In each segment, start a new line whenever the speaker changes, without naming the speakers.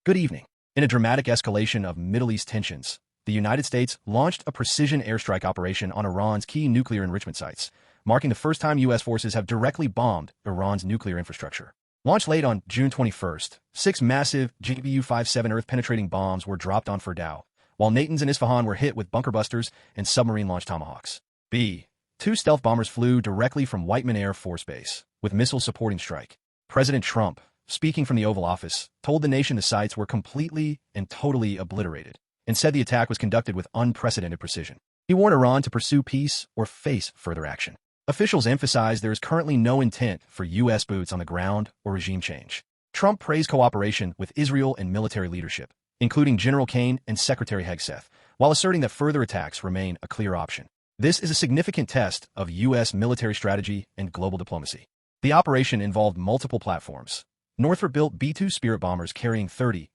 Good evening. In a dramatic escalation of Middle East tensions, the United States launched a precision airstrike operation on Iran's key nuclear enrichment sites, marking the first time U.S. forces have directly bombed Iran's nuclear infrastructure. Launched late on June 21st, 6 massive GBU-57 Earth-penetrating bombs were dropped on Fordow, while Natanz and Isfahan were hit with bunker busters and submarine-launched Tomahawks. 2 stealth bombers flew directly from Whiteman Air Force Base, with missiles supporting strike. President Trump, speaking from the Oval Office, told the nation the sites were completely and totally obliterated, and said the attack was conducted with unprecedented precision. He warned Iran to pursue peace or face further action. Officials emphasized there is currently no intent for U.S. boots on the ground or regime change. Trump praised cooperation with Israel and military leadership, including General Kane and Secretary Hegseth, while asserting that further attacks remain a clear option. This is a significant test of U.S. military strategy and global diplomacy. The operation involved multiple platforms. Northrop-built B-2 Spirit bombers carrying 30,000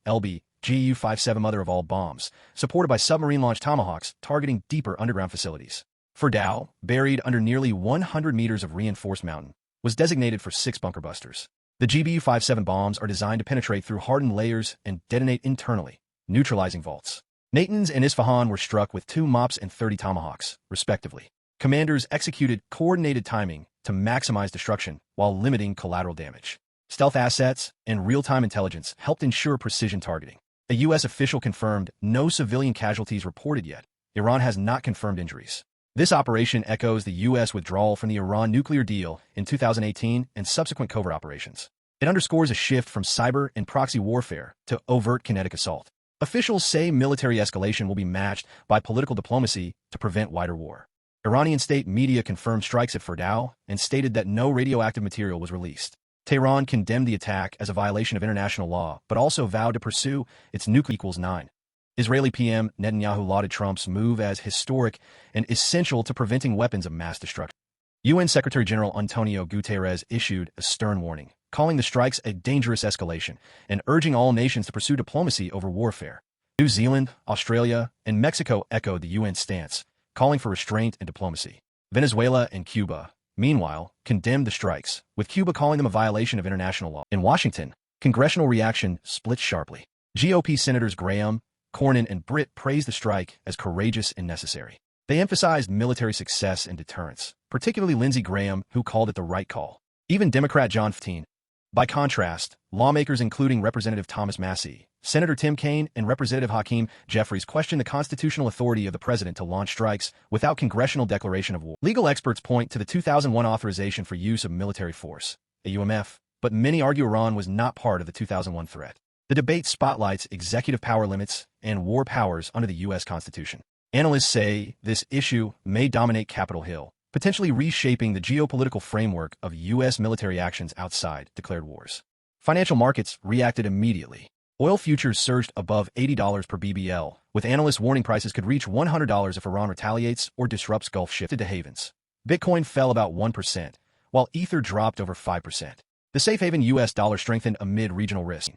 lb GU-57 mother of all bombs, supported by submarine-launched Tomahawks targeting deeper underground facilities. Fordow, buried under nearly 100 meters of reinforced mountain, was designated for 6 bunker busters. The GBU-57 bombs are designed to penetrate through hardened layers and detonate internally, neutralizing vaults. Natanz and Isfahan were struck with 2 MOPs and 30 Tomahawks, respectively. Commanders executed coordinated timing to maximize destruction while limiting collateral damage. Stealth assets and real-time intelligence helped ensure precision targeting. A U.S. official confirmed no civilian casualties reported yet. Iran has not confirmed injuries. This operation echoes the U.S. withdrawal from the Iran nuclear deal in 2018 and subsequent covert operations. It underscores a shift from cyber and proxy warfare to overt kinetic assault. Officials say military escalation will be matched by political diplomacy to prevent wider war. Iranian state media confirmed strikes at Fordow and stated that no radioactive material was released. Tehran condemned the attack as a violation of international law, but also vowed to pursue its nuclear =9. Israeli PM Netanyahu lauded Trump's move as historic and essential to preventing weapons of mass destruction. UN Secretary General Antonio Guterres issued a stern warning, calling the strikes a dangerous escalation and urging all nations to pursue diplomacy over warfare. New Zealand, Australia, and Mexico echoed the UN stance, calling for restraint and diplomacy. Venezuela and Cuba, meanwhile, condemned the strikes, with Cuba calling them a violation of international law. In Washington, congressional reaction split sharply. GOP Senators Graham, Cornyn, and Britt praised the strike as courageous and necessary. They emphasized military success and deterrence, particularly Lindsey Graham, who called it the right call. Even Democrat John Fettin. By contrast, lawmakers including Representative Thomas Massie, Senator Tim Kaine, and Representative Hakeem Jeffries questioned the constitutional authority of the president to launch strikes without congressional declaration of war. Legal experts point to the 2001 authorization for use of military force, AUMF, but many argue Iran was not part of the 2001 threat. The debate spotlights executive power limits and war powers under the U.S. Constitution. Analysts say this issue may dominate Capitol Hill, potentially reshaping the geopolitical framework of U.S. military actions outside declared wars. Financial markets reacted immediately. Oil futures surged above $80 per BBL, with analysts warning prices could reach $100 if Iran retaliates or disrupts Gulf shifted to havens. Bitcoin fell about 1%, while Ether dropped over 5%. The safe haven U.S. dollar strengthened amid regional risk.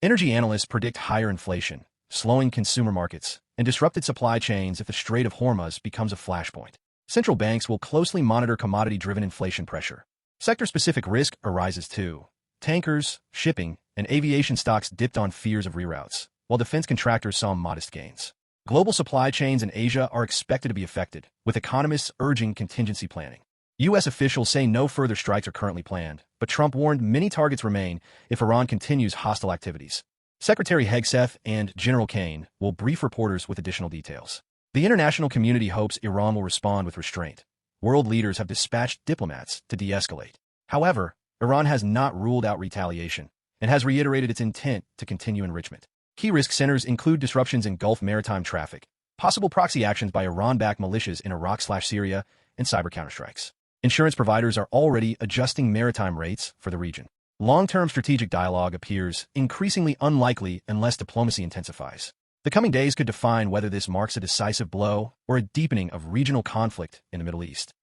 Energy analysts predict higher inflation, slowing consumer markets, and disrupted supply chains if the Strait of Hormuz becomes a flashpoint. Central banks will closely monitor commodity-driven inflation pressure. Sector-specific risk arises too. Tankers, shipping, and aviation stocks dipped on fears of reroutes, while defense contractors saw modest gains. Global supply chains in Asia are expected to be affected, with economists urging contingency planning. U.S. officials say no further strikes are currently planned, but Trump warned many targets remain if Iran continues hostile activities. Secretary Hegseth and General Kane will brief reporters with additional details. The international community hopes Iran will respond with restraint. World leaders have dispatched diplomats to de-escalate. However, Iran has not ruled out retaliation and has reiterated its intent to continue enrichment. Key risk centers include disruptions in Gulf maritime traffic, possible proxy actions by Iran-backed militias in Iraq/Syria, and cyber counterstrikes. Insurance providers are already adjusting maritime rates for the region. Long-term strategic dialogue appears increasingly unlikely unless diplomacy intensifies. The coming days could define whether this marks a decisive blow or a deepening of regional conflict in the Middle East.